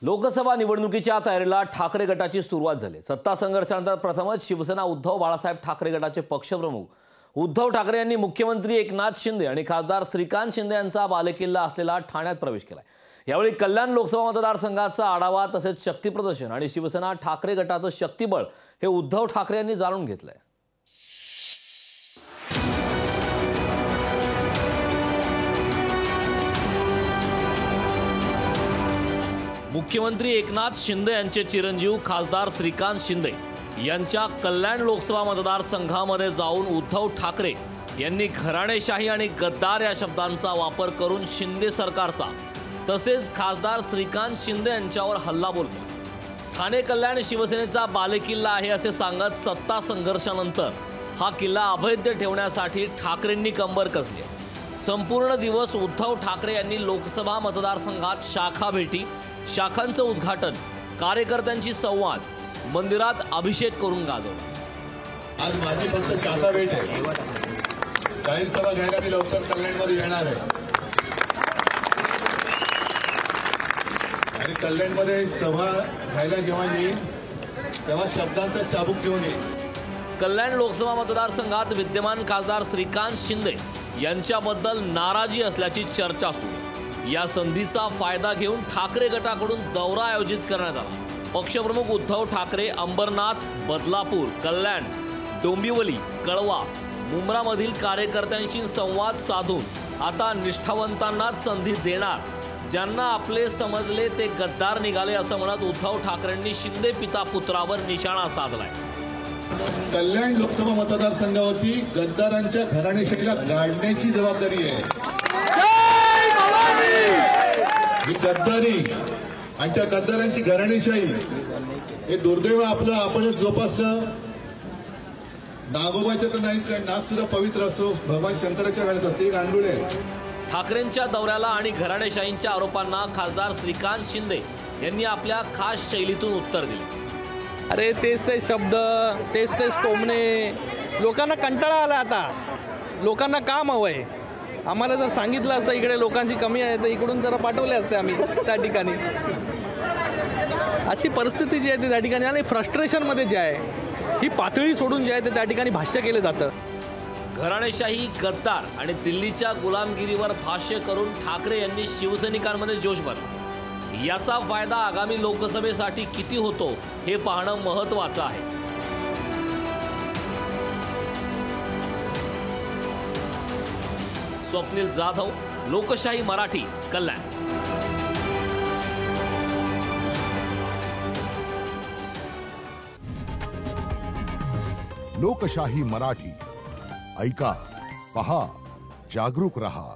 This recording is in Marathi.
लोकसभा निवडणुकीच्या तयारीला ठाकरे गटाची सुरुवात झाली। सत्ता संघर्षानंतर प्रथमच शिवसेना उद्धव बाळासाहेब ठाकरे गटाचे पक्षप्रमुख उद्धव ठाकरे यांनी मुख्यमंत्री एकनाथ शिंदे आणि खासदार श्रीकांत शिंदे यांचा बालेकिल्ला असलेला ठाण्यात प्रवेश केला। यावेळी कल्याण लोकसभा मतदारसंघाचा आढावा तसेच शक्ती प्रदर्शन आणि शिवसेना ठाकरे गटाचं शक्तिबळ हे उद्धव ठाकरे यांनी जाणून घेतलंय। मुख्यमंत्री एकनाथ शिंदे यांचे चिरंजीव खासदार श्रीकांत शिंदे यांच्या कल्याण लोकसभा मतदारसंघामध्ये जाऊन उद्धव ठाकरे यांनी घराणेशाही आणि गद्दार या शब्दांचा वापर करून शिंदे सरकारचा तसेच खासदार श्रीकांत शिंदे यांच्यावर हल्लाबोल केला। ठाणे कल्याण शिवसेनेचा बालेकिल्ला आहे असे सांगत सत्ता संघर्षानंतर हा किल्ला अभेद्य ठेवण्यासाठी ठाकरेंनी कंबर कसली। संपूर्ण दिवस उद्धव ठाकरे यांनी लोकसभा मतदारसंघात शाखा भेटी, शाखांचं उद्घाटन, कार्यकर्त्यांची संवाद, मंदिरात अभिषेक करून गाजवला। आज माझी फक्त शाखा भेट आहे। जाहीर सभा घ्यायला मी लवकर कल्याणमध्ये येणार आहे आणि कल्याणमध्ये सभा घ्यायला जेव्हा येईल तेव्हा शब्दांचा चाबूक घेऊन येईल। कल्याण लोकसभा मतदारसंघात विद्यमान खासदार श्रीकांत शिंदे यांच्याबद्दल नाराजी असल्याची चर्चा सुरू। या संधीचा फायदा घेऊन ठाकरे गटाकडून दौरा आयोजित करण्यात आला। पक्षप्रमुख उद्धव ठाकरे अंबरनाथ, बदलापूर, कल्याण, डोंबिवली, कळवा, मुंब्रामधील कार्यकर्त्यांशी संवाद साधून आता निष्ठावंतांनाच संधी देणार, ज्यांना आपले समजले ते गद्दार निघाले असं म्हणत उद्धव ठाकरेंनी शिंदे पिता पुत्रावर निशाणा साधलाय। कल्याण लोकसभा मतदारसंघावरती गद्दारांच्या घराणेशाहीला गाडण्याची जबाबदारी आहे। ही गद्दारी आणि त्या गद्दारांची घराणेशाही हे दुर्दैव आपलं आपणच जोपासलं। नागोबाच्या तर नाहीच, कारण नाग सुद्धा पवित्र असतो, भगवान शंकराच्या वेळेत असते गांडूळ आहे। ठाकरेंच्या दौऱ्याला आणि घराणेशाहींच्या आरोपांना खासदार श्रीकांत शिंदे यांनी आपल्या खास शैलीतून उत्तर दिले। अरे तेच ते शब्द, तेच टोमणे, लोकांना कंटाळा आला। आता लोकांना काम हवंय। आम्हाला जर सांगितलं असतं इकडे लोकांची कमी आहे तर इकडून जरा पाठवले असते आम्ही त्या ठिकाणी। अशी परिस्थिती जी आहे ती त्या ठिकाणी आणि फ्रस्ट्रेशनमध्ये जे आहे ही पातळी सोडून जे आहे ते त्या ठिकाणी भाष्य केलं जातं। घराणेशाही, गद्दार आणि दिल्लीच्या गुलामगिरीवर भाष्य करून ठाकरे यांनी शिवसैनिकांमध्ये जोश भरला। याचा फायदा आगामी लोकसभेसाठी किती होतो हे पाहणं महत्त्वाचं आहे। स्वप्नील जाधव, लोकशाही मराठी, कल्याण। लोकशाही मराठी ऐका, पहा, जागरूक रहा।